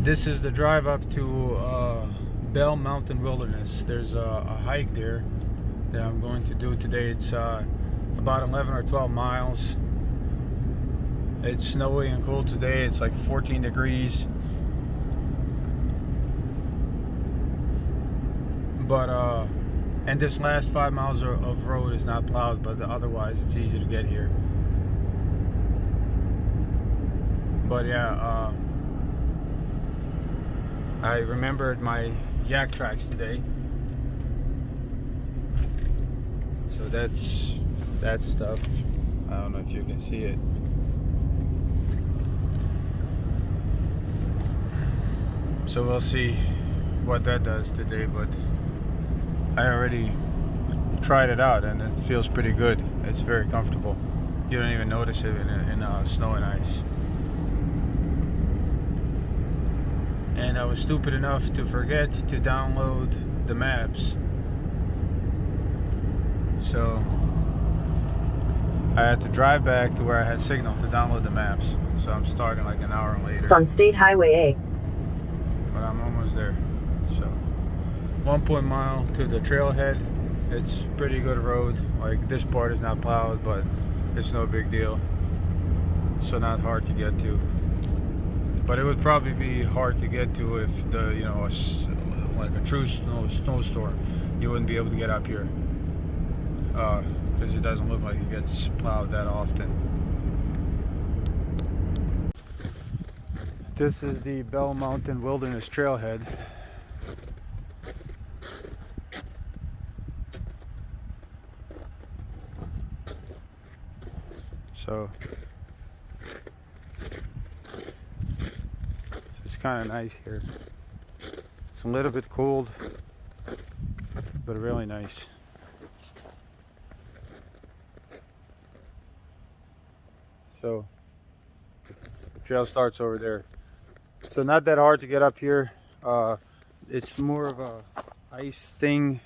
This is the drive up to Bell Mountain Wilderness. There's a hike there that I'm going to do today. It's about 11 or 12 miles. It's snowy and cold today. It's like 14 degrees. But and this last 5 miles of road is not plowed, but otherwise it's easy to get here. But yeah, I remembered my yak tracks today, so that's that stuff. I don't know if you can see it. So we'll see what that does today, but I already tried it out and it feels pretty good. It's very comfortable. You don't even notice it in snow and ice. And I was stupid enough to forget to download the maps, so I had to drive back to where I had signal to download the maps. So I'm starting like an hour later. On State Highway A. But I'm almost there. So 1 mile to the trailhead. It's pretty good road. Like, this part is not plowed, but it's no big deal. So not hard to get to. But it would probably be hard to get to if the, you know, like a true snowstorm, you wouldn't be able to get up here, because it doesn't look like it gets plowed that often. This is the Bell Mountain Wilderness Trailhead. So it's kind of nice here. It's a little bit cold, but really nice. So the trail starts over there. So not that hard to get up here. It's more of a ice thing.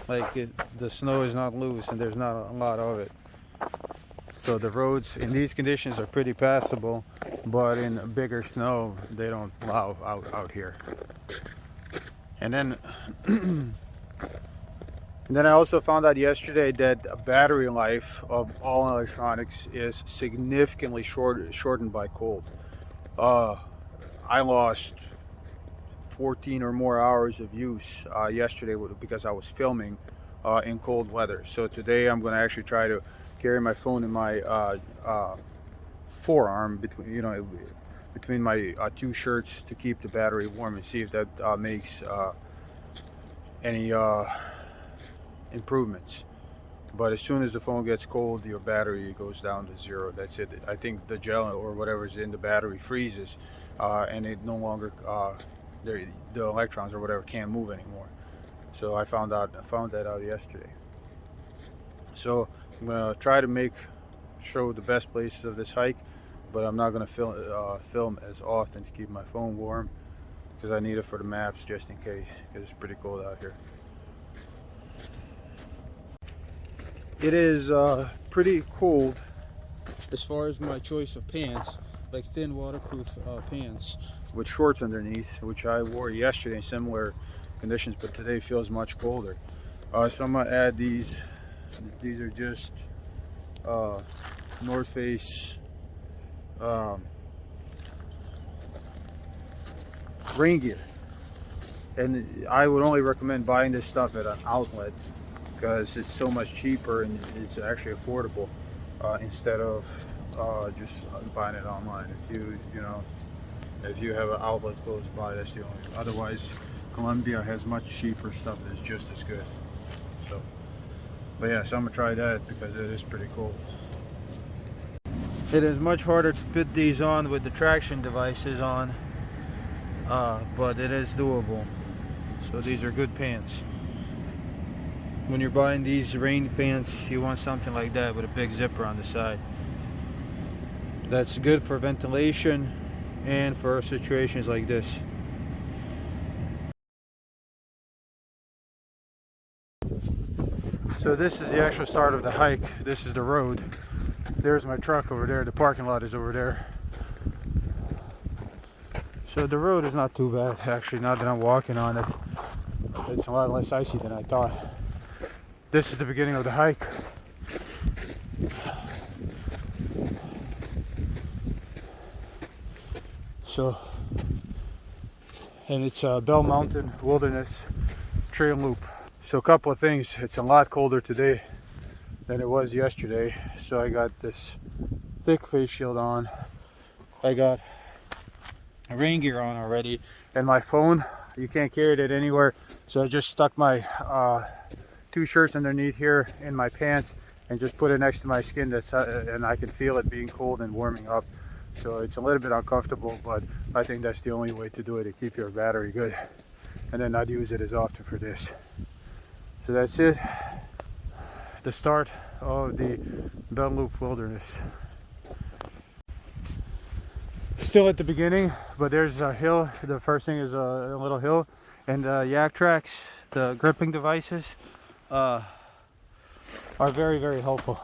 Like the snow is not loose and there's not a lot of it. So the roads in these conditions are pretty passable, but in bigger snow they don't plow out here. And then I also found out yesterday that the battery life of all electronics is significantly shortened by cold. I lost 14 or more hours of use yesterday because I was filming in cold weather. So today I'm going to actually try to carry my phone in my forearm between my two shirts to keep the battery warm, and see if that makes any improvements. But as soon as the phone gets cold, your battery goes down to zero. That's it. I think the gel or whatever's in the battery freezes, and it no longer the electrons or whatever can't move anymore. So I found that out yesterday. So I'm gonna try to show the best places of this hike, but I'm not gonna film as often to keep my phone warm, because I need it for the maps just in case, because it's pretty cold out here. It is pretty cold as far as my choice of pants, like thin waterproof pants with shorts underneath, which I wore yesterday in similar conditions, but today feels much colder. So I'm gonna add these. These are just North Face rain gear, and I would only recommend buying this stuff at an outlet because it's so much cheaper and it's actually affordable instead of just buying it online. If you have an outlet close by, that's the only. Otherwise, Columbia has much cheaper stuff that's just as good. So, but yeah, so I'm gonna try that because it is pretty cool. It is much harder to put these on with the traction devices on, but it is doable. So these are good pants. When you're buying these rain pants, you want something like that with a big zipper on the side. That's good for ventilation and for situations like this. So this is the actual start of the hike. This is the road. There's my truck over there. The parking lot is over there. So the road is not too bad, actually. Now that I'm walking on it, it's a lot less icy than I thought. This is the beginning of the hike. So, and it's Bell Mountain Wilderness Trail Loop. So a couple of things. It's a lot colder today than it was yesterday. So I got this thick face shield on. I got rain gear on already, and my phone, you can't carry it anywhere, so I just stuck my 2 shirts underneath here in my pants and just put it next to my skin. And I can feel it being cold and warming up, so it's a little bit uncomfortable, but I think that's the only way to do it, to keep your battery good and then not use it as often for this. So that's it, the start of the Bell Loop Wilderness. Still at the beginning, but there's a hill. The first thing is a little hill, and Yaktrax, the gripping devices, are very, very helpful.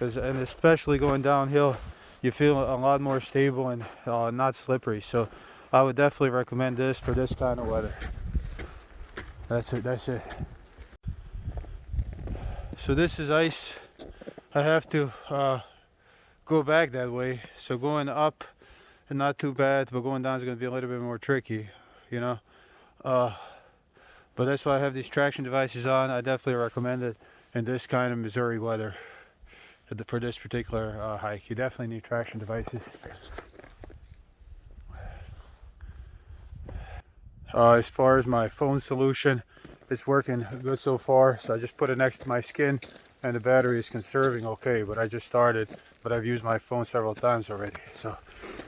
And especially going downhill, you feel a lot more stable and not slippery. So I would definitely recommend this for this kind of weather. That's it. That's it. So this is ice. I have to go back that way, so going up and not too bad, but going down is going to be a little bit more tricky, you know. But that's why I have these traction devices on. I definitely recommend it in this kind of Missouri weather for this particular hike. You definitely need traction devices. As far as my phone solution, it's working good so far, so I just put it next to my skin and the battery is conserving okay, but I just started, but I've used my phone several times already. So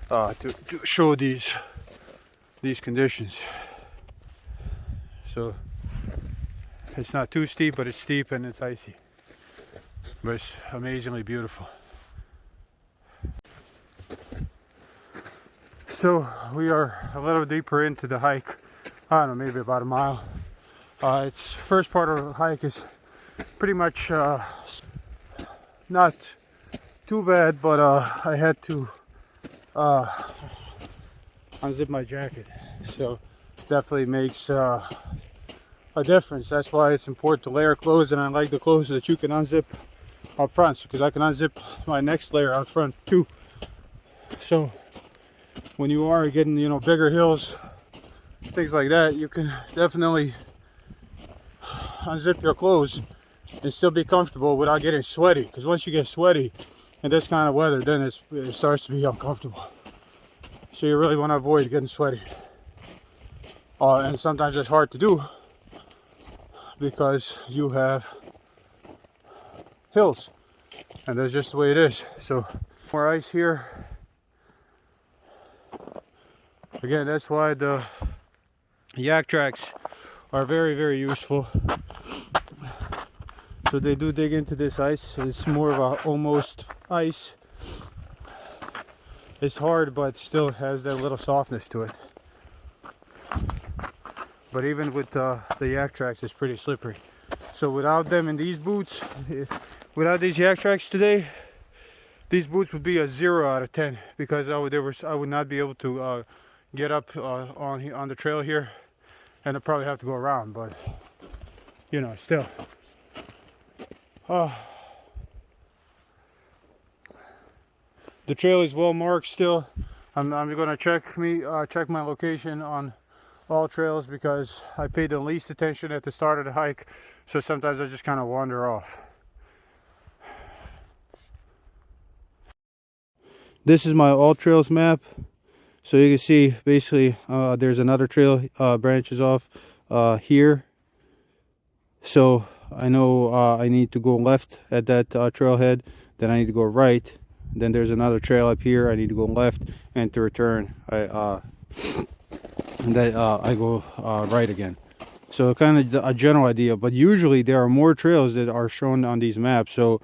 to show these conditions. So it's not too steep, but it's steep and it's icy, but it's amazingly beautiful. So we are a little deeper into the hike. I don't know, maybe about a mile. It's first part of the hike is pretty much not too bad, but I had to unzip my jacket, so definitely makes a difference. That's why it's important to layer clothes, and I like the clothes that you can unzip up front, because I can unzip my next layer out front too. So when you are getting, you know, bigger hills, things like that, you can definitely unzip your clothes and still be comfortable without getting sweaty, because once you get sweaty in this kind of weather, then it starts to be uncomfortable. So you really want to avoid getting sweaty, and sometimes it's hard to do because you have hills, and that's just the way it is. So more ice here. Again, that's why the Yaktrax are very, very useful. So they do dig into this ice. It's more of a almost ice. It's hard, but still has that little softness to it. But even with the Yaktrax, it's pretty slippery. So without them in these boots, without these Yaktrax today, these boots would be a 0 out of 10, because I would not be able to get up on the trail here, and I'd probably have to go around. But you know, still. The trail is well marked still. I'm going to check my location on all trails, because I paid the least attention at the start of the hike, so sometimes I just kind of wander off. This is my all trails map, so you can see basically there's another trail branches off here, so I know I need to go left at that trailhead, then I need to go right, then there's another trail up here, I need to go left, and to return I go right again. So kind of a general idea, but usually there are more trails that are shown on these maps, so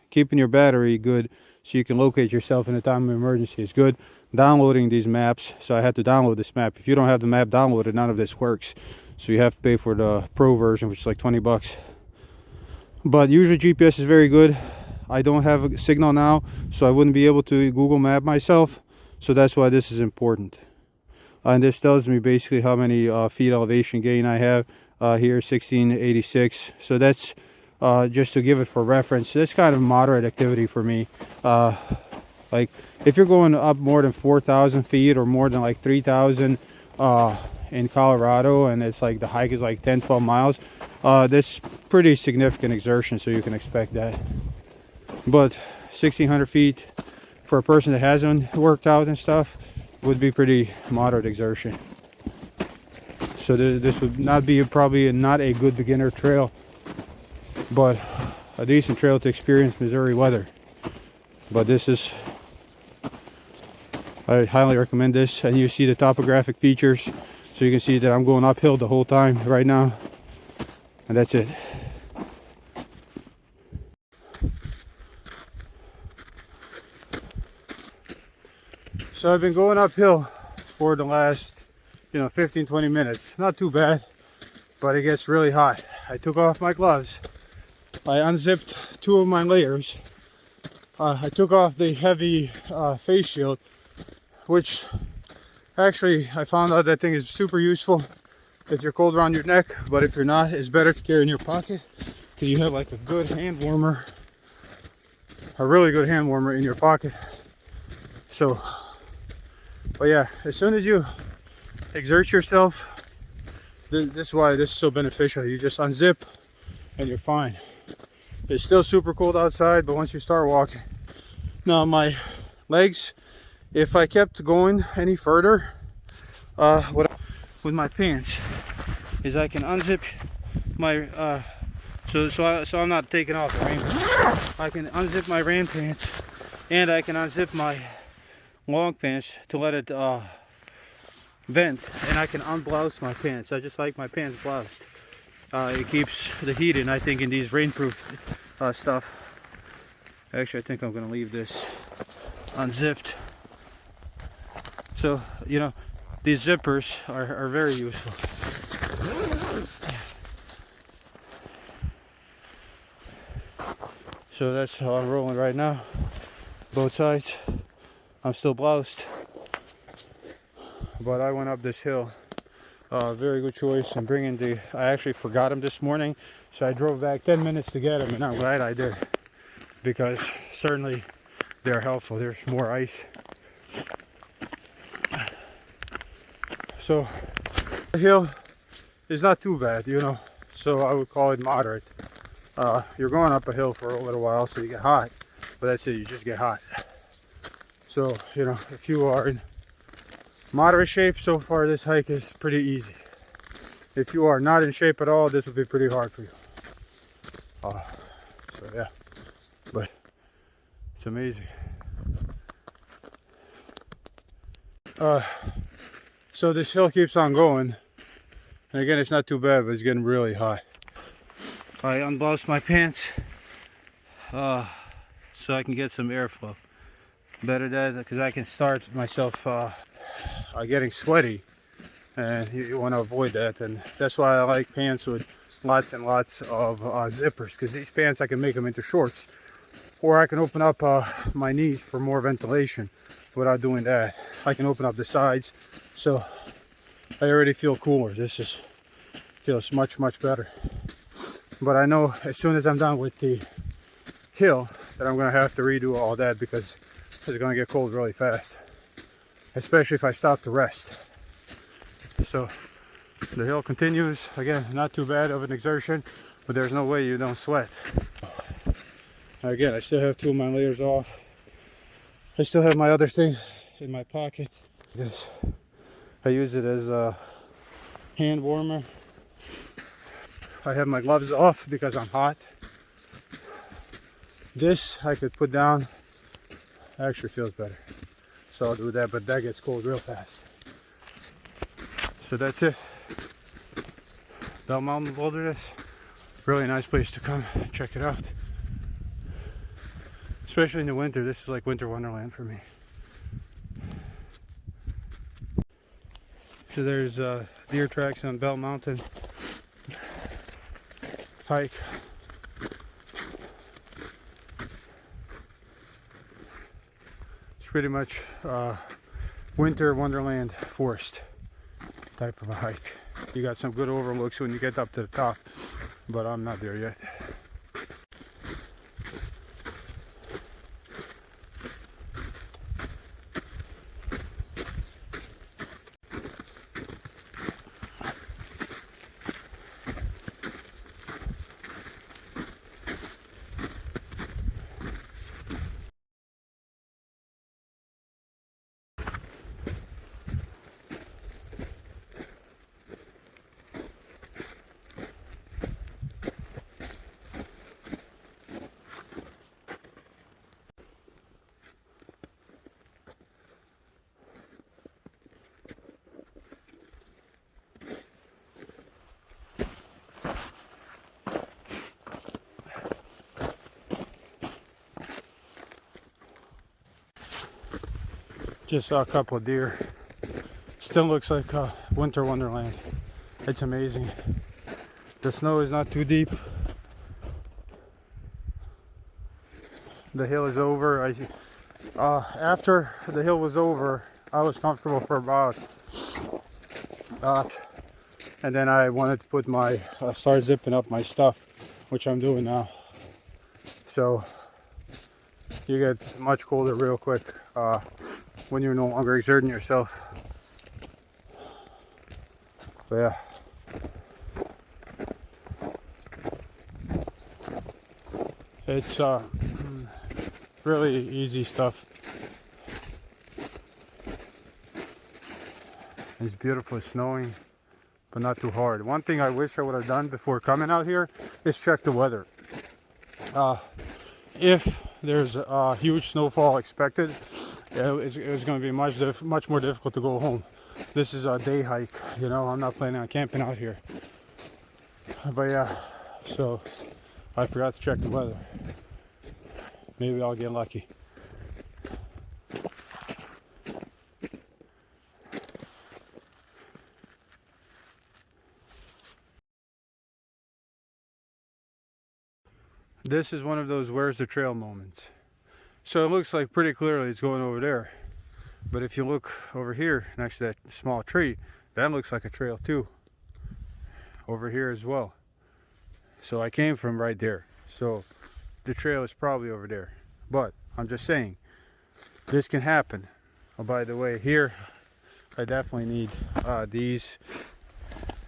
keeping your battery good so you can locate yourself in a time of emergency is good. Downloading these maps, so I had to download this map. If you don't have the map downloaded, none of this works. So you have to pay for the pro version, which is like 20 bucks. But usually GPS is very good. I don't have a signal now, so I wouldn't be able to Google Map myself. So that's why this is important. And this tells me basically how many feet elevation gain I have here, 1686. So that's just to give it for reference. That's kind of moderate activity for me. Like if you're going up more than 4,000 feet or more than like 3,000 in Colorado, and it's like the hike is like 10-12 miles, that's pretty significant exertion, so you can expect that. But 1,600 feet for a person that hasn't worked out and stuff would be pretty moderate exertion. So this would not be probably not a good beginner trail, but a decent trail to experience Missouri weather. But this is, I highly recommend this. And you see the topographic features, so you can see that I'm going uphill the whole time right now, and that's it. So I've been going uphill for the last 15-20 minutes. Not too bad, but it gets really hot. I took off my gloves, I unzipped 2 of my layers, I took off the heavy face shield, which actually I found out that thing is super useful if you're cold around your neck, but if you're not, it's better to carry in your pocket because you have like a good hand warmer, a really good hand warmer in your pocket. So, but yeah, as soon as you exert yourself, this is why this is so beneficial. You just unzip and you're fine. It's still super cold outside, but once you start walking. Now my legs, if I kept going any further, what with my pants is I can unzip my so I'm not taking off the rain pants. I can unzip my rain pants, and I can unzip my long pants to let it vent, and I can unblouse my pants. I just like my pants bloused. It keeps the heat in, I think, in these rainproof stuff. Actually, I think I'm gonna leave this unzipped. So, these zippers are very useful. So that's how I'm rolling right now. Both sides. I'm still bloused. But I went up this hill. Very good choice in bringing I actually forgot them this morning, so I drove back 10 minutes to get them, and I'm glad I did, because certainly they're helpful. There's more ice. So the hill is not too bad, so I would call it moderate. You're going up a hill for a little while, so you get hot, but that's it, you just get hot. So, if you are in moderate shape, so far this hike is pretty easy. If you are not in shape at all, this will be pretty hard for you. So yeah, but it's amazing. So this hill keeps on going, and again, it's not too bad, but it's getting really hot. I unbloused my pants so I can get some airflow. Better that, because I can start myself getting sweaty, and you want to avoid that. And that's why I like pants with lots and lots of zippers, because these pants I can make them into shorts, or I can open up my knees for more ventilation without doing that. I can open up the sides, so I already feel cooler. This feels much better. But I know as soon as I'm done with the hill that I'm going to have to redo all that, because it's going to get cold really fast, especially if I stop to rest. So the hill continues. Again, not too bad of an exertion, but there's no way you don't sweat. Again, I still have 2 of my layers off. I still have my other thing in my pocket. This, I use it as a hand warmer. I have my gloves off because I'm hot. This I could put down. Actually feels better, so I'll do that, but that gets cold real fast. So that's it. Bell Mountain Wilderness, really nice place to come check it out, especially in the winter. This is like winter wonderland for me. So there's deer tracks on Bell Mountain. Hike. pretty much winter wonderland forest type of a hike. You got some good overlooks when you get up to the top, but I'm not there yet. Just saw a couple of deer. Still looks like a winter wonderland. It's amazing. The snow is not too deep. The hill is over. After the hill was over, I was comfortable for about and then I wanted to put my start zipping up my stuff, which I'm doing now. So you get much colder real quick when you're no longer exerting yourself. But yeah. It's really easy stuff. It's beautiful. It's snowing, but not too hard. One thing I wish I would have done before coming out here is check the weather. If there's a huge snowfall expected, it was going to be much more difficult to go home. This is a day hike, you know. I'm not planning on camping out here. But yeah, so I forgot to check the weather. Maybe I'll get lucky. This is one of those where's the trail moments. So it looks like pretty clearly it's going over there. But if you look over here next to that small tree, that looks like a trail too. Over here as well. So I came from right there. So the trail is probably over there. But I'm just saying, this can happen. Oh, by the way, here I definitely need these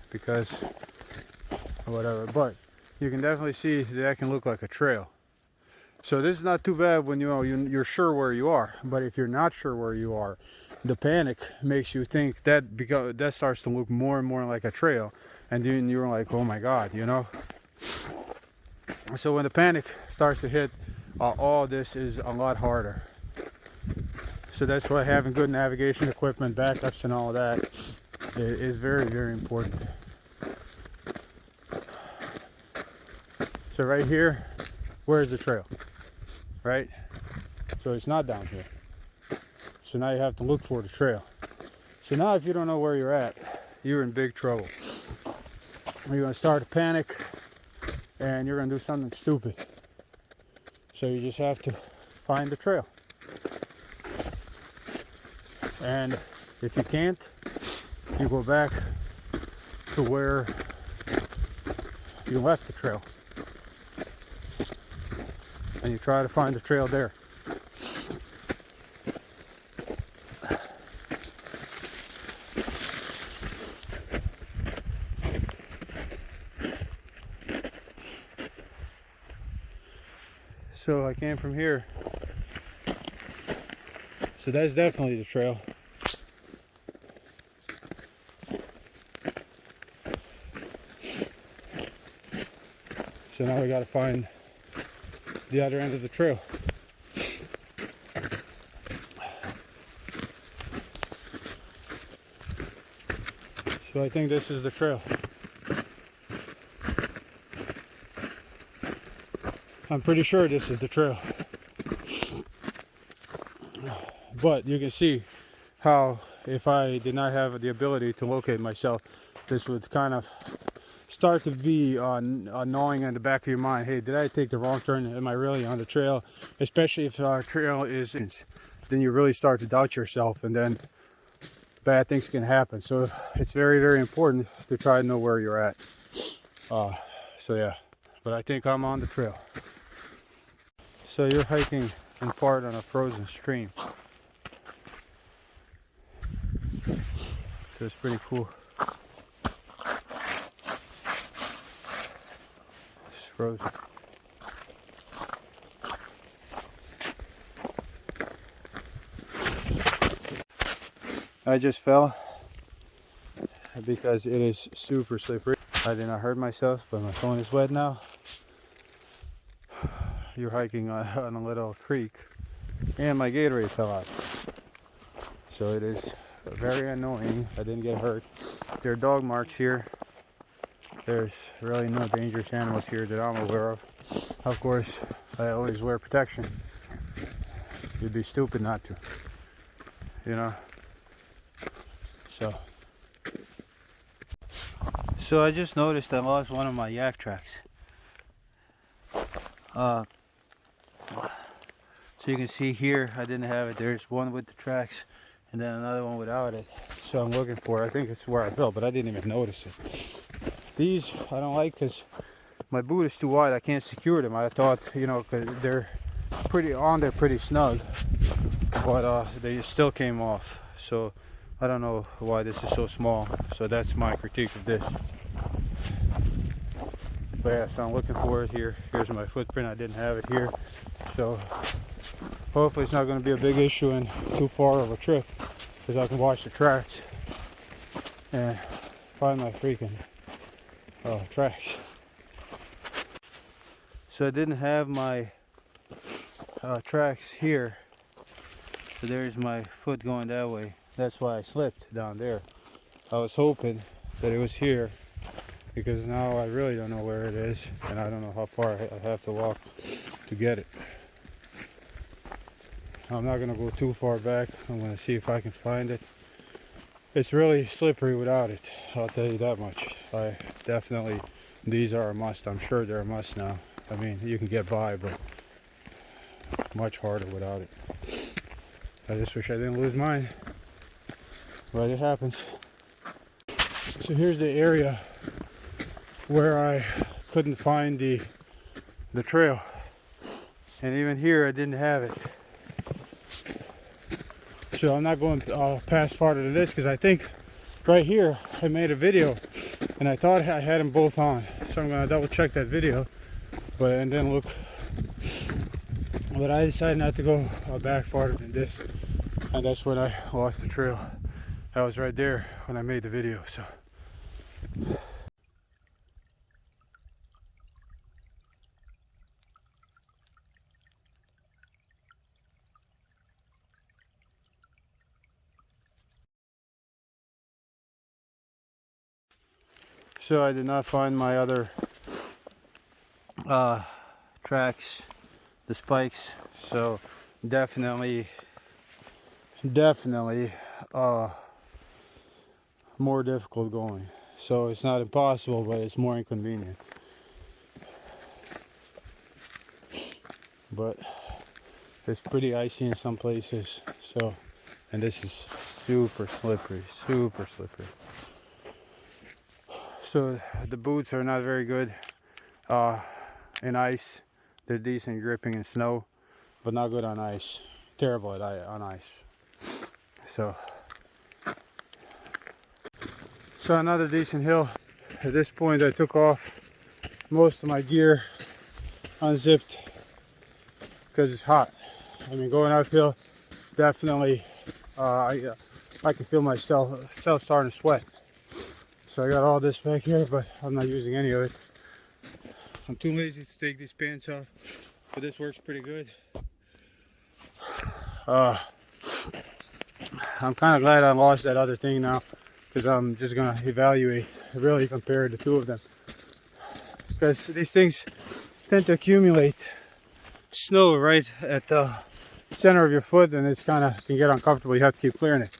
because whatever. But you can definitely see that can look like a trail. So this is not too bad when you're sure where you are. But if you're not sure where you are, the panic makes you think that starts to look more and more like a trail, and then you're like, oh my God, you know. So when the panic starts to hit, all this is a lot harder. So that's why having good navigation equipment, backups, and all of that is very, very important. So right here, where's the trail? Right? So it's not down here. So now you have to look for the trail. So now if you don't know where you're at, you're in big trouble. You're going to start to panic and you're going to do something stupid. So you just have to find the trail. And if you can't, you go back to where you left the trail. And you try to find the trail there. So I came from here. So that's definitely the trail. So now we got to find the other end of the trail. So I think this is the trail. I'm pretty sure this is the trail. But you can see how if I did not have the ability to locate myself, this would kind of start to be gnawing on the back of your mind. Hey, did I take the wrong turn? Am I really on the trail? Especially if our trail is... then you really start to doubt yourself, and then bad things can happen. So it's very, very important to try to know where you're at. So yeah, but I think I'm on the trail. So you're hiking in part on a frozen stream. So it's pretty cool. It's frozen. I just fell because it is super slippery. I did not hurt myself, but my phone is wet now. You're hiking on a little creek, and my Gatorade fell out. So it is very annoying. I didn't get hurt. There are dog marks here. There's really no dangerous animals here that I'm aware of. Of course, I always wear protection. You'd be stupid not to, you know. So I just noticed I lost one of my yak tracks. So you can see here, I didn't have it. There's one with the tracks and then another one without it. So I'm looking for it. I think it's where I fell, but I didn't even notice it. These I don't like because my boot is too wide. I can't secure them. I thought, you know, because they're pretty snug, but they still came off. So I don't know why this is so small. So that's my critique of this. But yeah, so I'm looking for it here. Here's my footprint. I didn't have it here. So hopefully it's not going to be a big issue and too far of a trip, because I can watch the tracks and find my freaking tracks. So I didn't have my tracks here. So there's my foot going that way. That's why I slipped down there. I was hoping that it was here, because now I really don't know where it is, and I don't know how far I have to walk to get it. I'm not going to go too far back. I'm going to see if I can find it. It's really slippery without it, I'll tell you that much. These are a must. I'm sure they're a must now. I mean, you can get by, but much harder without it. I just wish I didn't lose mine, but it happens. So here's the area where I couldn't find the trail, and even here I didn't have it. So I'm not going past farther than this, because I think right here I made a video and I thought I had them both on. So I'm going to double check that video, and then look. But I decided not to go back farther than this, and that's when I lost the trail. I was right there when I made the video. So I did not find my other tracks, the spikes. So definitely more difficult going. So it's not impossible, but it's more inconvenient. But it's pretty icy in some places. So, and this is super slippery, super slippery. So the boots are not very good in ice. They're decent gripping in snow, but not good on ice. Terrible on ice. So another decent hill. At this point I took off most of my gear, unzipped, because it's hot. I mean, going uphill, definitely I can feel myself starting to sweat. So I got all this back here, but I'm not using any of it. I'm too lazy to take these pants off, but this works pretty good. I'm kind of glad I lost that other thing now, because I'm just gonna evaluate, really compare the two of them, because these things tend to accumulate snow right at the center of your foot, and it's kind of can get uncomfortable. You have to keep clearing it.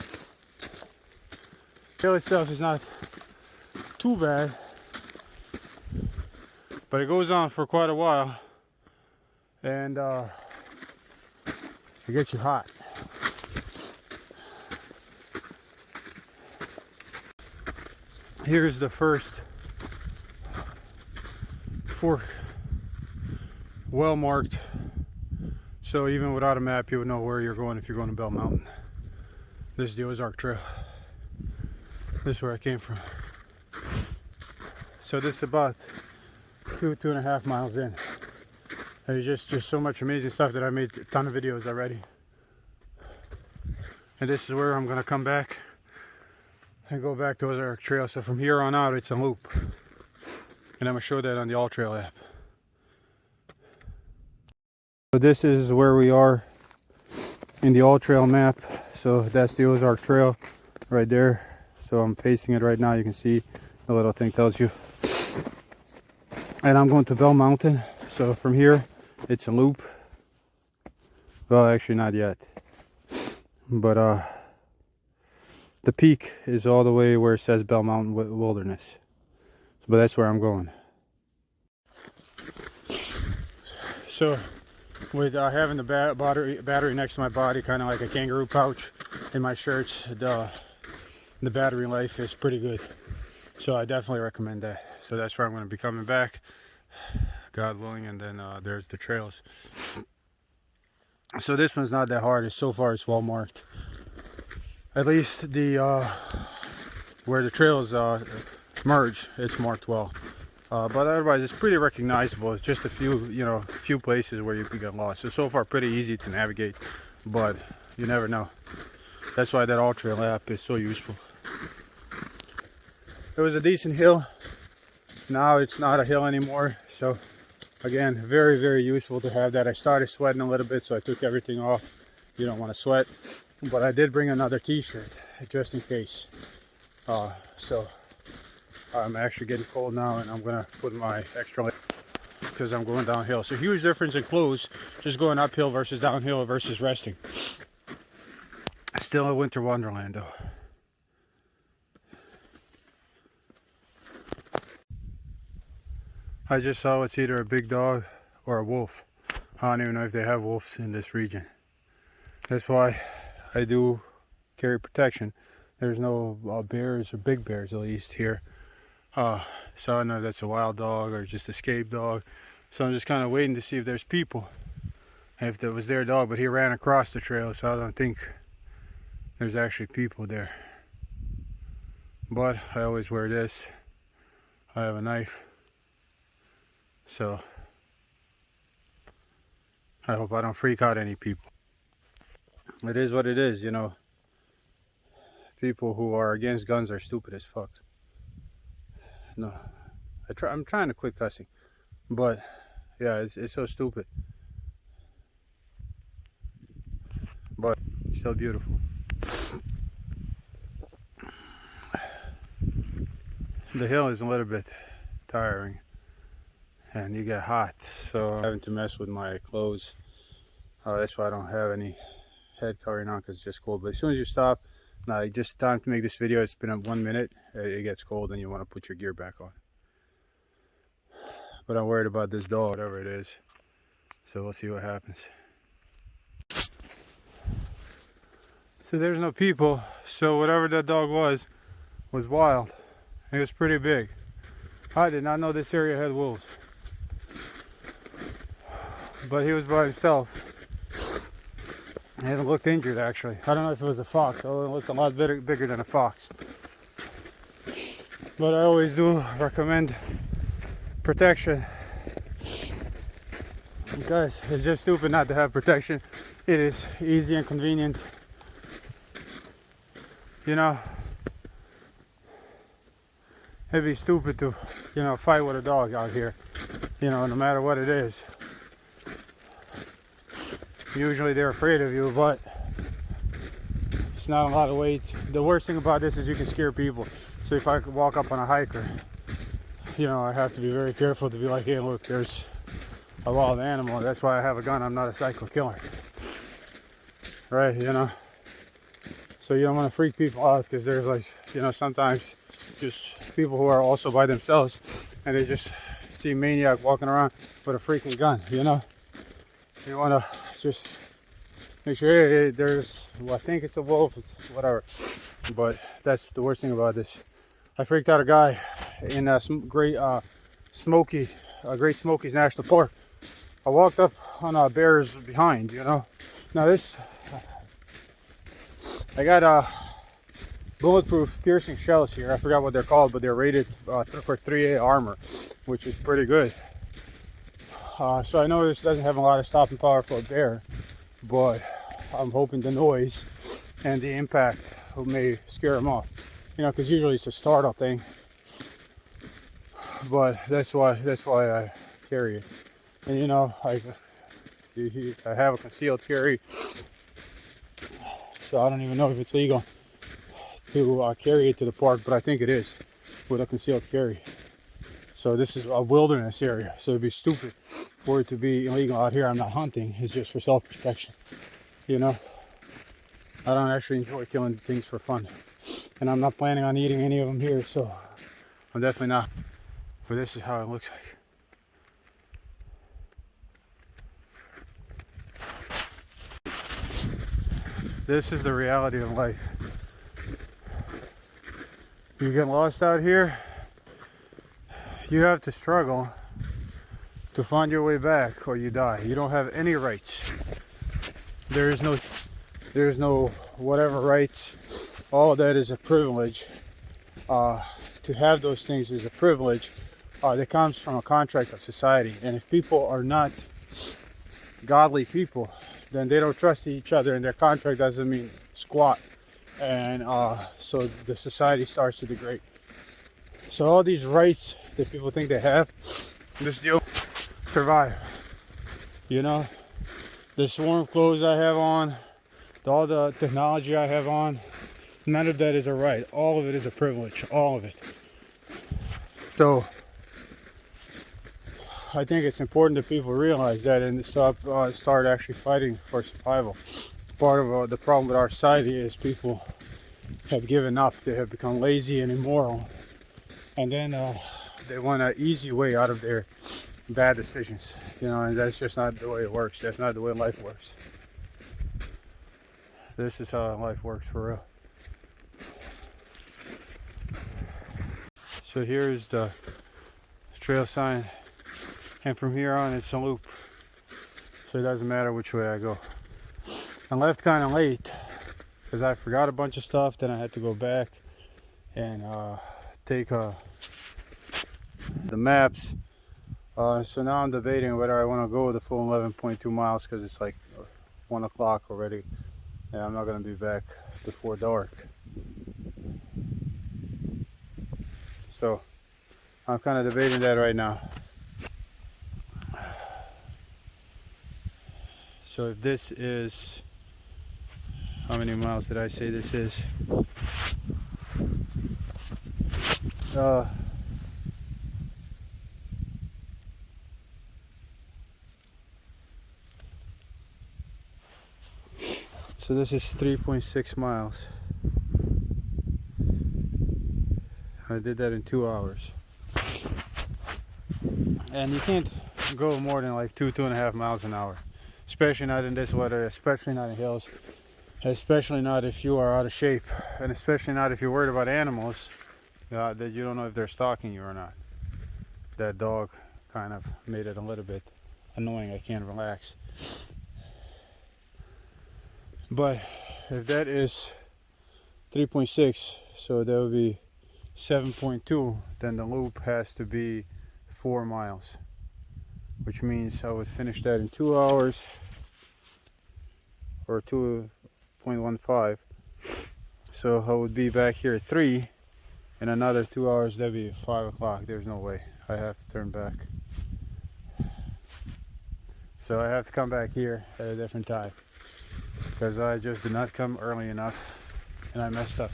The hill itself is not too bad, but it goes on for quite a while, and it gets you hot. Here's the first fork, well marked, so even without a map you would know where you're going if you're going to Bell Mountain. This is the Ozark Trail. This is where I came from. So this is about 2.5 miles in. There's just so much amazing stuff that I made a ton of videos already. And this is where I'm gonna come back and go back to Ozark Trail. So from here on out, it's a loop. And I'm gonna show that on the AllTrail app. So this is where we are in the AllTrail map. So that's the Ozark Trail right there. So I'm facing it right now. You can see the little thing tells you. And I'm going to Bell Mountain. So from here, it's a loop. Well, actually not yet. But the peak is all the way where it says Bell Mountain Wilderness. But that's where I'm going. So with having the battery next to my body, kind of like a kangaroo pouch in my shirts, the battery life is pretty good. So I definitely recommend that. So that's where I'm going to be coming back, God willing, and then there's the trails. So this one's not that hard. So far it's well marked. At least the where the trails merge, it's marked well. But otherwise it's pretty recognizable. It's just a few places where you could get lost. So far pretty easy to navigate, but you never know. That's why that AllTrail app is so useful. It was a decent hill. Now it's not a hill anymore. So again, very, very useful to have that. I started sweating a little bit, so I took everything off. You don't want to sweat. But I did bring another t-shirt just in case. So I'm actually getting cold now, and I'm gonna put my extra layer because I'm going downhill. So huge difference in clothes, just going uphill versus downhill versus resting. Still a winter wonderland though. I just saw it's either a big dog or a wolf. I don't even know if they have wolves in this region. That's why I do carry protection. There's no bears, or big bears at least here. So I don't know if that's a wild dog or just a escaped dog. So I'm just kind of waiting to see if there's people. If that was their dog, but he ran across the trail, so I don't think there's actually people there. But I always wear this. I have a knife. So I hope I don't freak out any people. It is what it is, you know. People who are against guns are stupid as fuck. No, I'm trying to quit cussing, but yeah, it's so stupid. But still beautiful. The hill is a little bit tiring, and you get hot, so I'm having to mess with my clothes. That's why I don't have any head covering on, because it's just cold. But as soon as you stop, now just time to make this video. It's been 1 minute. It gets cold, and you want to put your gear back on. But I'm worried about this dog, whatever it is. So we'll see what happens. So there's no people. So whatever that dog was wild. It was pretty big. I did not know this area had wolves. But he was by himself. He hasn't looked injured, actually. I don't know if it was a fox. Oh, it looked a lot bigger than a fox. But I always do recommend protection, because it's just stupid not to have protection. It is easy and convenient. You know, it'd be stupid to, fight with a dog out here, no matter what it is. Usually they're afraid of you, but it's not a lot of weight. The worst thing about this is you can scare people. So if I could walk up on a hiker, I have to be very careful to be like, hey, look, there's a wild animal. That's why I have a gun. I'm not a psycho killer. Right, So you don't want to freak people out, because there's like, sometimes just people who are also by themselves, and they just see a maniac walking around with a freaking gun, You want to just make sure, hey, I think it's a wolf, it's whatever. But that's the worst thing about this I freaked out a guy in Great Smokies National Park. I walked up on bears behind, you know. Now this, I got bulletproof piercing shells here. I forgot what they're called, but they're rated for 3A armor, which is pretty good. So I know this doesn't have a lot of stopping power for a bear, but I'm hoping the noise and the impact may scare them off. You know, because usually it's a startle thing. But that's why I carry it. And you know, I have a concealed carry, so I don't even know if it's legal to carry it to the park, but I think it is with a concealed carry. So this is a wilderness area, so it'd be stupid for it to be illegal out here. I'm not hunting, it's just for self-protection. You know, I don't actually enjoy killing things for fun, and I'm not planning on eating any of them here, so I'm definitely not. But this is how it looks like. This is the reality of life. You get lost out here, you have to struggle to find your way back, or you die. You don't have any rights. There's no whatever rights. All of that is a privilege. To have those things is a privilege that comes from a contract of society. And if people are not godly people, then they don't trust each other, and their contract doesn't mean squat. And so the society starts to degrade. So all these rights that people think they have, just survive. You know, this warm clothes I have on, all the technology I have on, none of that is a right. All of it is a privilege. All of it. So I think it's important that people realize that and start actually fighting for survival. Part of the problem with our society is people have given up. They have become lazy and immoral, and then they want an easy way out of their bad decisions. You know, and that's just not the way it works. That's not the way life works. This is how life works for real. So here's the trail sign. And from here on, it's a loop. So it doesn't matter which way I go. I left kind of late because I forgot a bunch of stuff. Then I had to go back and take the maps. So now I'm debating whether I want to go the full 11.2 miles because it's like 1 o'clock already. And I'm not going to be back before dark. So I'm kind of debating that right now. So if this is, how many miles did I say this is? So this is 3.6 miles. I did that in 2 hours. And you can't go more than like 2.5 miles an hour. Especially not in this weather, especially not in hills, especially not if you are out of shape, and especially not if you're worried about animals that you don't know if they're stalking you or not. That dog kind of made it a little bit annoying. I can't relax. But if that is 3.6, so that would be 7.2, then the loop has to be 4 miles, which means I would finish that in 2 hours or 2.15. So I would be back here at 3 in another 2 hours. That'd be 5 o'clock. There's no way. I have to turn back. So I have to come back here at a different time because I just did not come early enough and I messed up.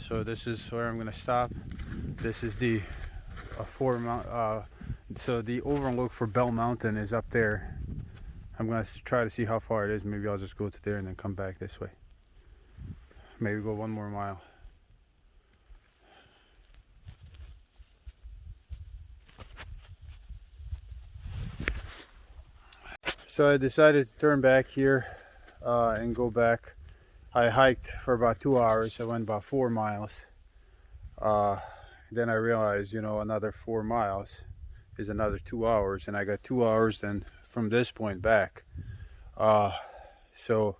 So this is where I'm gonna stop. This is the so the overlook for Bell Mountain is up there. I'm gonna try to see how far it is. Maybe I'll just go to there and then come back this way. Maybe go 1 more mile. So I decided to turn back here and go back I hiked for about 2 hours. I went about 4 miles. Then I realized, another 4 miles is another 2 hours, and I got 2 hours then from this point back. So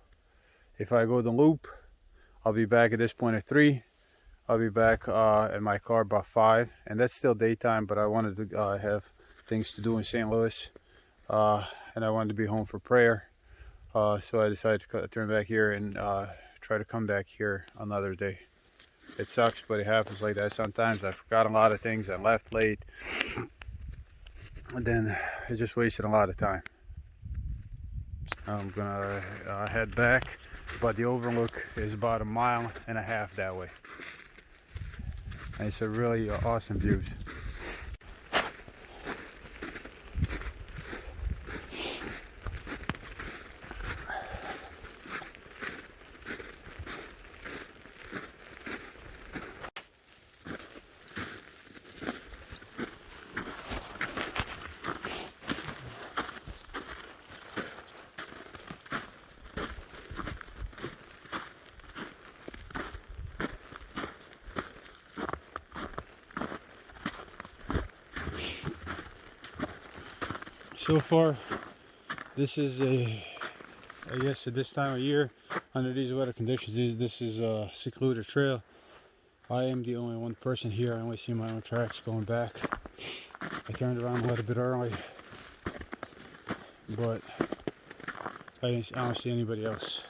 if I go the loop, I'll be back at this point at 3. I'll be back in my car about 5, and that's still daytime, but I wanted to have things to do in St. Louis, and I wanted to be home for prayer. So I decided to turn back here and try to come back here another day. It sucks, but it happens like that sometimes. I forgot a lot of things. I left late, and then I just wasted a lot of time. I'm gonna head back, but the overlook is about 1.5 miles that way. And it's a really awesome views. So far, this is I guess at this time of year, under these weather conditions, this is a secluded trail. I am the only one person here. I only see my own tracks going back. I turned around a little bit early, but I don't see anybody else.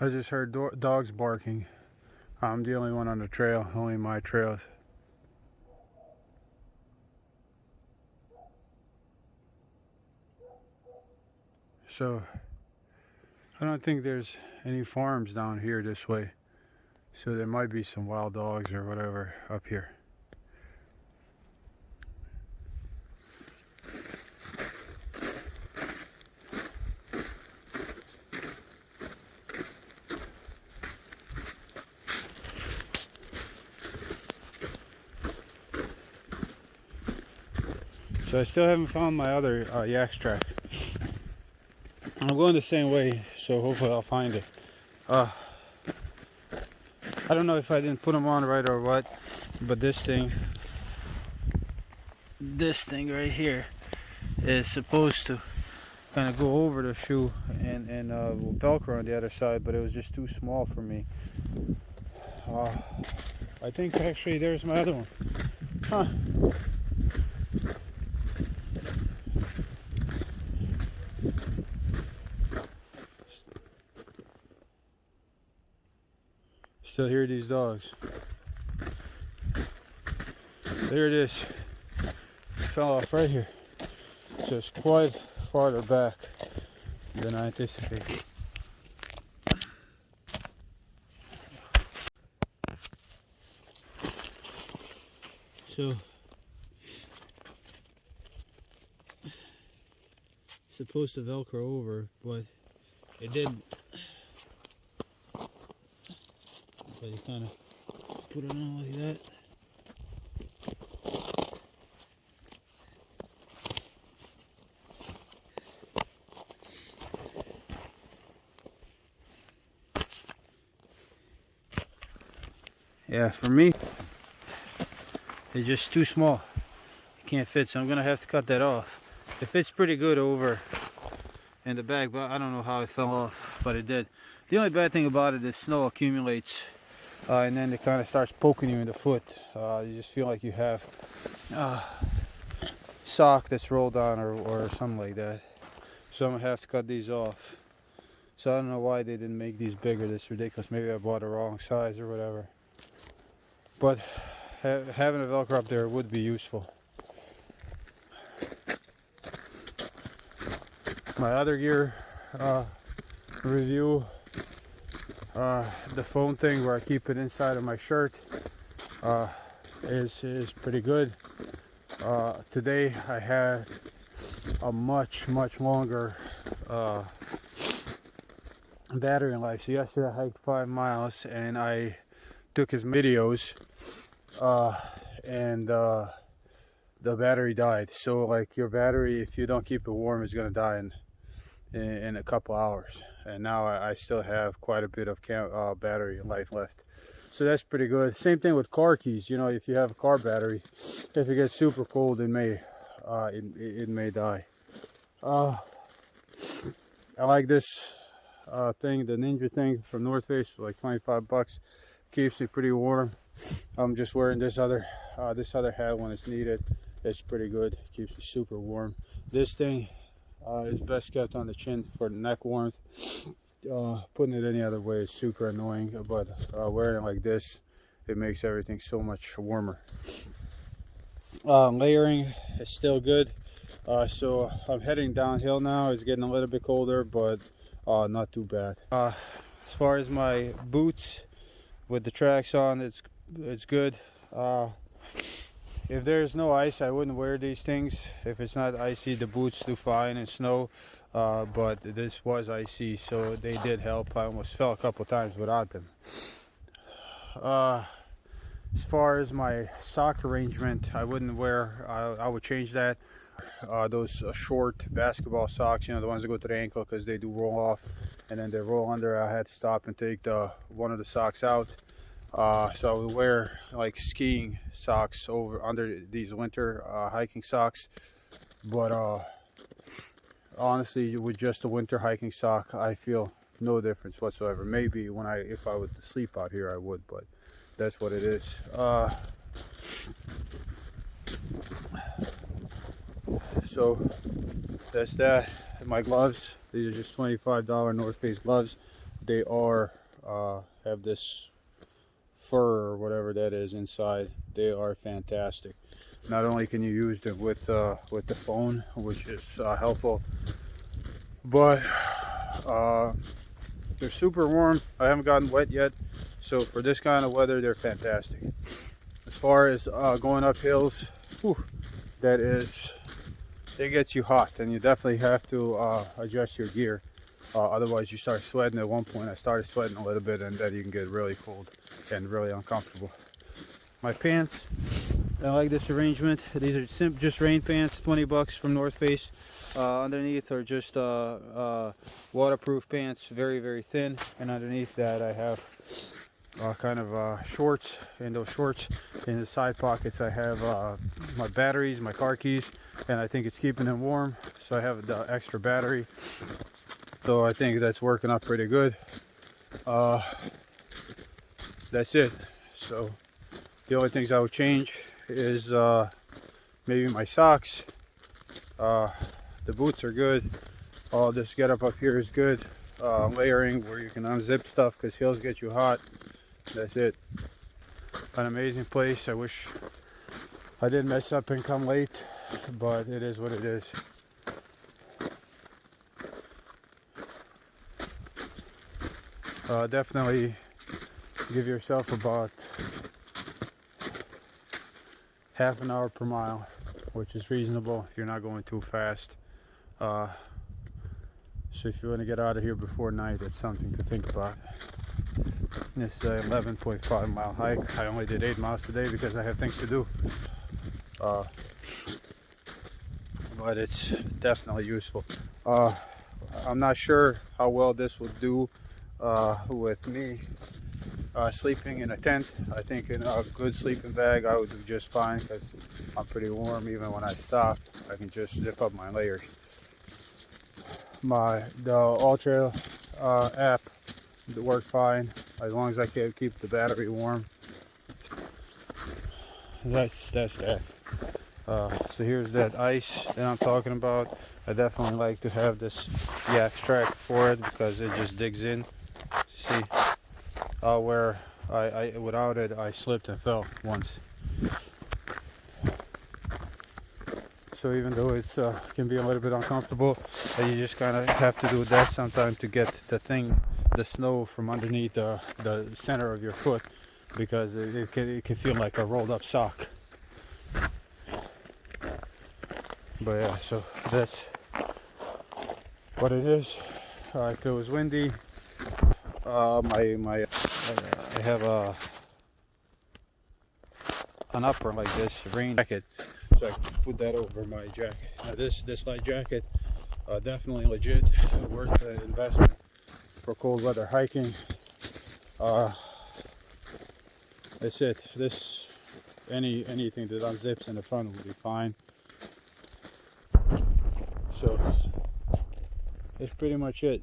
I just heard dogs barking. I'm the only one on the trail, only my trail. So I don't think there's any farms down here this way. So there might be some wild dogs or whatever up here. So I still haven't found my other yak's track. I'm going the same way, so hopefully I'll find it. I don't know if I didn't put them on right or what, but this thing right here is supposed to kind of go over the shoe and Velcro on the other side, but it was just too small for me. I think actually there's my other one. Huh. Still hear these dogs. There it is. It fell off right here. So it's quite farther back than I anticipated. So it's supposed to Velcro over, but it didn't. So you kind of put it on like that. Yeah, for me, it's just too small. It can't fit, so I'm gonna have to cut that off. It fits pretty good over in the back, but I don't know how it fell off, but it did. The only bad thing about it is snow accumulates and then it kind of starts poking you in the foot. You just feel like you have sock that's rolled on or something like that. So I'm gonna have to cut these off. So I don't know why they didn't make these bigger. This is ridiculous. Maybe I bought the wrong size or whatever. But having a Velcro up there would be useful. My other gear review, the phone thing where I keep it inside of my shirt is pretty good. Today I had a much longer battery life. So yesterday I hiked 5 miles and I took his videos and the battery died. So like your battery, if you don't keep it warm, is gonna die in a couple hours. And now I still have quite a bit of battery life left. So that's pretty good. Same thing with car keys. You know, if you have a car battery, if it gets super cold, it may die. I like this thing, the Ninja thing from North Face, like 25 bucks. Keeps me pretty warm. I'm just wearing this other hat when it's needed. It's pretty good. Keeps me super warm. This thing is best kept on the chin for neck warmth. Putting it any other way is super annoying, but wearing it like this, it makes everything so much warmer. Layering is still good. So I'm heading downhill now. It's getting a little bit colder, but not too bad. As far as my boots with the tracks on, it's good. If there's no ice, I wouldn't wear these things. If it's not icy, the boots do fine in snow. But this was icy, so they did help. I almost fell a couple times without them. As far as my sock arrangement, I wouldn't wear, I would change that. Those short basketball socks, you know, the ones that go to the ankle, because they do roll off and then they roll under. I had to stop and take one of the socks out. So I would wear like skiing socks under these winter hiking socks. But honestly, with just a winter hiking sock, I feel no difference whatsoever. Maybe if I would sleep out here, I would, but that's what it is. So that's that. My gloves, these are just $25 North Face gloves. They are have this fur or whatever that is inside. They are fantastic. Not only can you use them with the phone, which is helpful, but they're super warm. I haven't gotten wet yet, so for this kind of weather, they're fantastic. As far as going up hills, it gets you hot, and you definitely have to adjust your gear. Otherwise, you start sweating. At one point, I started sweating a little bit, and then you can get really cold and really uncomfortable. My pants, I like this arrangement. These are just rain pants, 20 bucks from North Face. Underneath are just waterproof pants, very thin. And underneath that, I have kind of shorts. In those shorts, in the side pockets, I have my batteries, my car keys, and I think it's keeping them warm. So I have the extra battery. So I think that's working out pretty good. That's it. So the only things I would change is maybe my socks. The boots are good. All this getup up here is good. Layering where you can unzip stuff because hills get you hot. That's it. An amazing place. I wish I didn't mess up and come late, but it is what it is. Definitely give yourself about half an hour per mile, which is reasonable. You're not going too fast. So if you want to get out of here before night, that's something to think about. This is an 11.5 mile hike. I only did 8 miles today because I have things to do. But it's definitely useful. I'm not sure how well this will do with me sleeping in a tent. I think in a good sleeping bag I would do just fine because I'm pretty warm. Even when I stop, I can just zip up my layers. The AllTrail app work fine as long as I can keep the battery warm. That's that. So here's that ice that I'm talking about. I definitely like to have this yak track for it because it just digs in. See, where I without it I slipped and fell once. So even though it's can be a little bit uncomfortable, you just kind of have to do that sometimes to get the snow from underneath the center of your foot, because it can feel like a rolled up sock. But yeah, so that's what it is. If it was windy, I have an upper like this rain jacket, so I can put that over my jacket. Now this light jacket, definitely legit, worth the investment for cold weather hiking. That's it. This anything that unzips in the front will be fine. So that's pretty much it.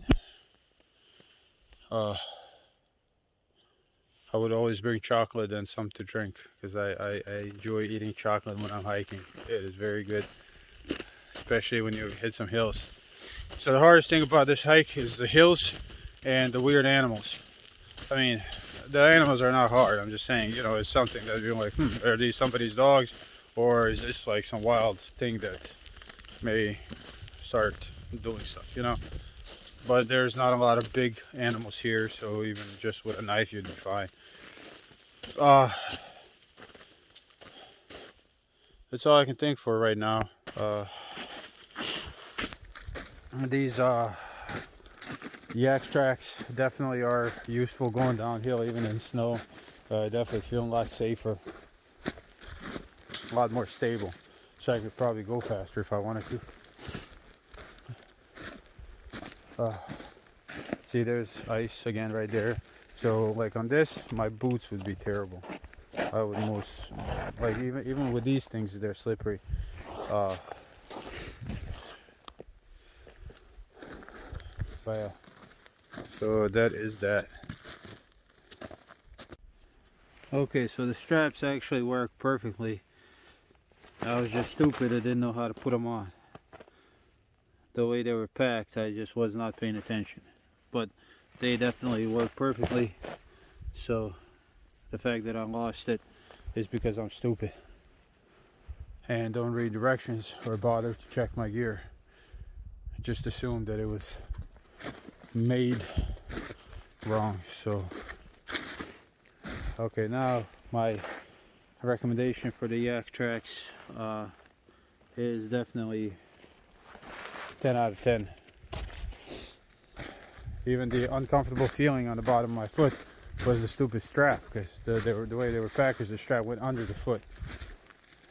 I would always bring chocolate and some to drink because I enjoy eating chocolate when I'm hiking. It is very good, especially when you hit some hills. So the hardest thing about this hike is the hills and the weird animals. I mean, the animals are not hard. I'm just saying, you know, it's something that you're like, are these somebody's dogs, or is this like some wild thing that may start doing stuff, you know? But there's not a lot of big animals here, so even just with a knife you'd be fine. That's all I can think for right now. These yak tracks definitely are useful going downhill, even in snow. Definitely feeling a lot safer, a lot more stable, so I could probably go faster if I wanted to. See, there's ice again right there. So like on this, my boots would be terrible. I would most, like even with these things, they're slippery. But yeah, so that is that. Okay, so the straps actually work perfectly. I was just stupid, I didn't know how to put them on. The way they were packed, I just was not paying attention. But they definitely work perfectly. So the fact that I lost it is because I'm stupid and don't read directions or bother to check my gear. Just assumed that it was made wrong. So okay, now my recommendation for the yak tracks is definitely 10 out of 10. Even the uncomfortable feeling on the bottom of my foot was the stupid strap, because the way they were packed is the strap went under the foot.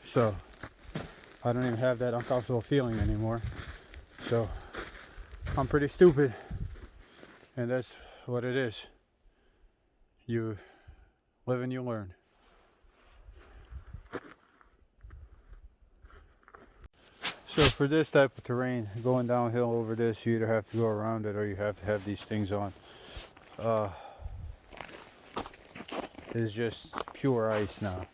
So I don't even have that uncomfortable feeling anymore. So I'm pretty stupid, and that's what it is. You live and you learn. So for this type of terrain, going downhill over this, you either have to go around it or you have to have these things on. It's just pure ice now.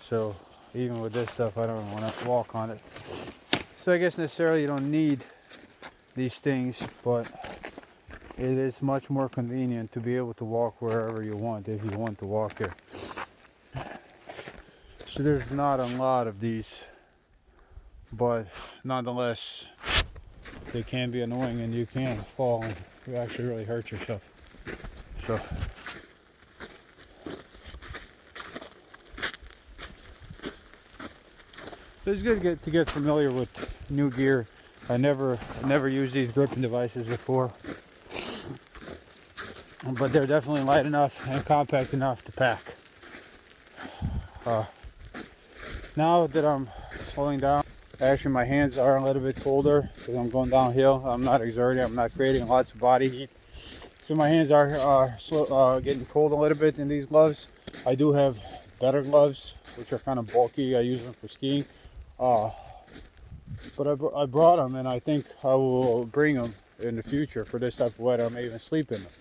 So even with this stuff, I don't want to walk on it. So I guess necessarily you don't need these things, but it is much more convenient to be able to walk wherever you want if you want to walk there. So there's not a lot of these, but nonetheless they can be annoying and you can fall and you actually really hurt yourself. So it's good to get familiar with new gear. I never used these gripping devices before, but they're definitely light enough and compact enough to pack. Now that I'm slowing down, actually my hands are a little bit colder because I'm going downhill. I'm not exerting, I'm not creating lots of body heat. So my hands are getting cold a little bit in these gloves. I do have better gloves, which are kind of bulky. I use them for skiing. But I brought them, and I think I will bring them in the future for this type of weather. I may even sleep in them.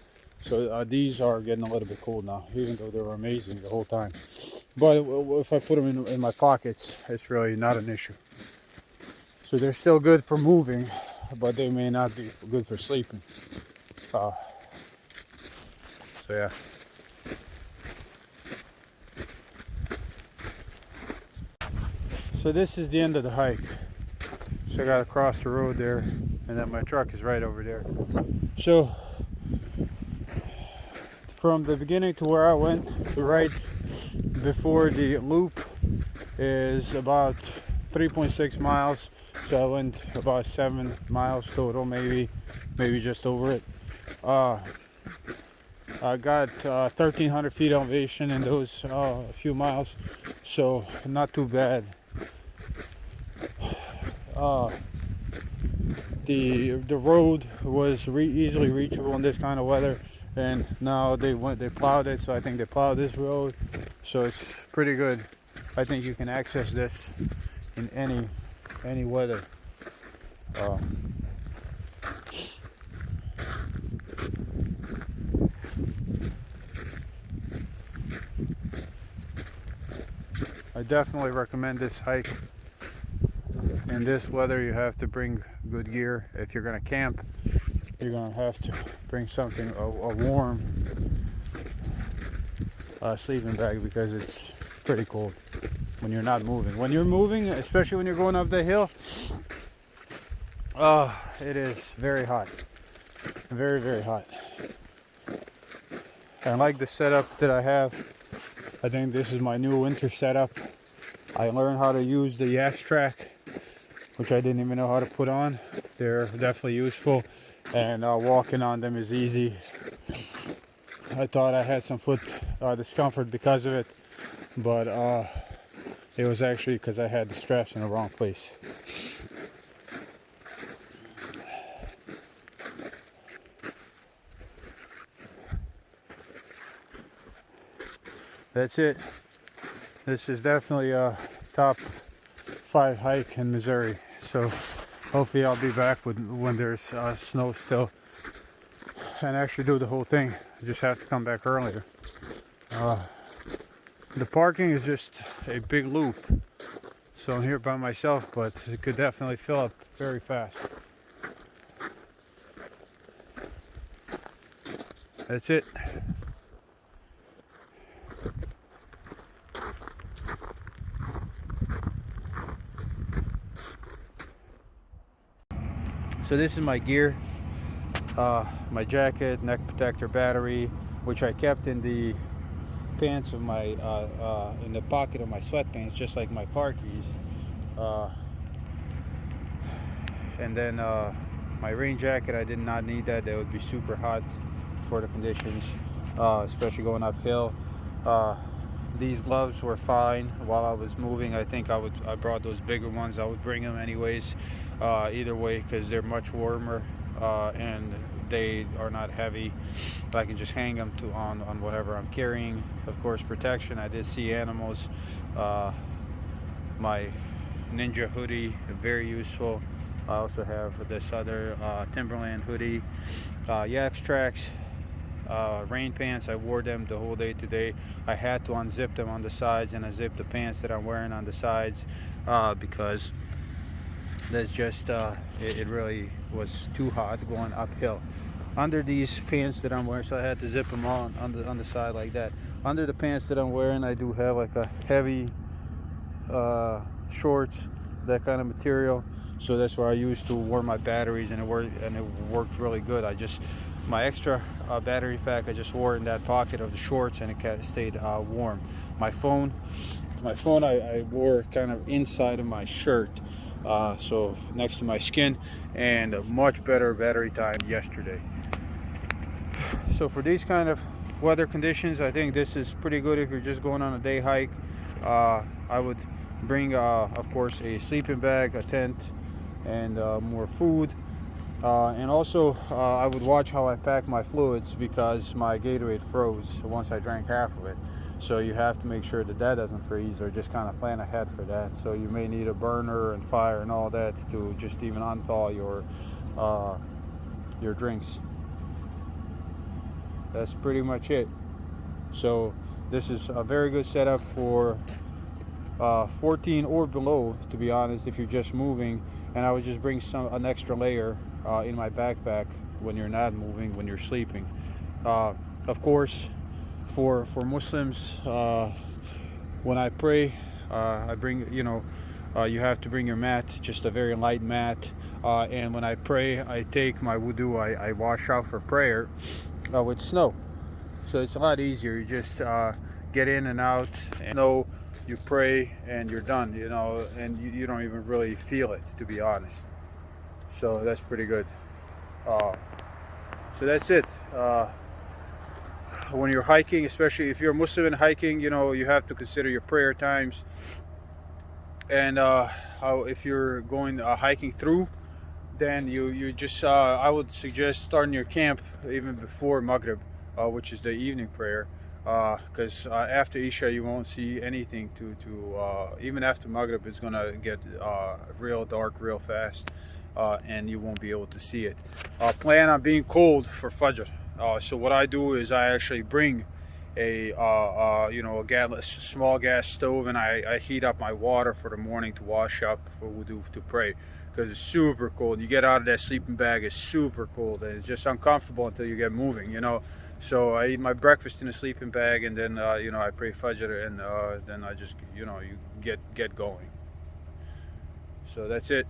So these are getting a little bit cold now, even though they were amazing the whole time. But if I put them in my pockets, it's really not an issue. So they're still good for moving, but they may not be good for sleeping. So yeah. So this is the end of the hike. So I gotta cross the road there, and then my truck is right over there. So from the beginning to where I went, right before the loop is about 3.6 miles. So I went about 7 miles total, maybe just over it. I got 1,300 feet elevation in those few miles, so not too bad. The road was easily reachable in this kind of weather, and now they plowed it, so I think they plowed this road, so it's pretty good. I think you can access this in any weather. I definitely recommend this hike. In this weather, you have to bring good gear. If you're going to camp, you're going to have to bring something, a warm sleeping bag, because it's pretty cold when you're not moving. When you're moving, especially when you're going up the hill, it is very hot. Very, very hot. I like the setup that I have. I think this is my new winter setup. I learned how to use the Yaktrack, which I didn't even know how to put on. They're definitely useful, and walking on them is easy. I thought I had some foot discomfort because of it, but it was actually because I had the straps in the wrong place. That's it. This is definitely a top 5 hike in Missouri. So hopefully I'll be back when there's snow still, and actually do the whole thing. I just have to come back earlier. The parking is just a big loop, so I'm here by myself, but it could definitely fill up very fast. That's it. So this is my gear, my jacket, neck protector, battery, which I kept in the pants of my, in the pocket of my sweatpants, just like my car keys. And then my rain jacket, I did not need that. That would be super hot for the conditions, especially going uphill. These gloves were fine while I was moving. I think I brought those bigger ones. I would bring them anyways, either way, because they're much warmer and they are not heavy. I can just hang them on whatever I'm carrying. Of course, protection. I did see animals. My Ninja hoodie, very useful. I also have this other Timberland hoodie, Yaktrack. Rain pants, I wore them the whole day today. I had to unzip them on the sides and unzip the pants that I'm wearing on the sides because that's just it really was too hot going uphill. Under these pants that I'm wearing, so I had to zip them on the side like that. Under the pants that I'm wearing, I do have like a heavy shorts, that kind of material. So that's where I used to warm my batteries, and it worked really good. My extra battery pack, I just wore in that pocket of the shorts, and it stayed warm. My phone I wore kind of inside of my shirt, so next to my skin, and a much better battery time yesterday. So for these kind of weather conditions, I think this is pretty good if you're just going on a day hike. I would bring, of course, a sleeping bag, a tent, and more food. And also I would watch how I pack my fluids, because my Gatorade froze once I drank half of it. So you have to make sure that doesn't freeze, or just kind of plan ahead for that. So you may need a burner and fire and all that to just even unthaw your drinks. That's pretty much it. So this is a very good setup for 14 or below, to be honest, if you're just moving. And I would just bring an extra layer in my backpack when you're not moving, when you're sleeping. Of course, for Muslims, when I pray, I bring, you have to bring your mat, just a very light mat. And when I pray, I take my wudu, I wash out for prayer with snow. So it's a lot easier. You just get in and out, and you pray and you're done, and you don't even really feel it, to be honest. So that's pretty good. So that's it. When you're hiking, especially if you're a Muslim and hiking, you have to consider your prayer times. And if you're going hiking through, then you just I would suggest starting your camp even before Maghrib, which is the evening prayer, because after Isha you won't see anything even after Maghrib it's gonna get real dark real fast, and you won't be able to see it. Plan on being cold for Fajr. So what I do is I actually bring a small gas stove, and I heat up my water for the morning to wash up for wudu, to pray, because it's super cold. You get out of that sleeping bag, it's super cold, and it's just uncomfortable until you get moving, So I eat my breakfast in a sleeping bag, and then I pray Fajr, and then I just you get going. So that's it.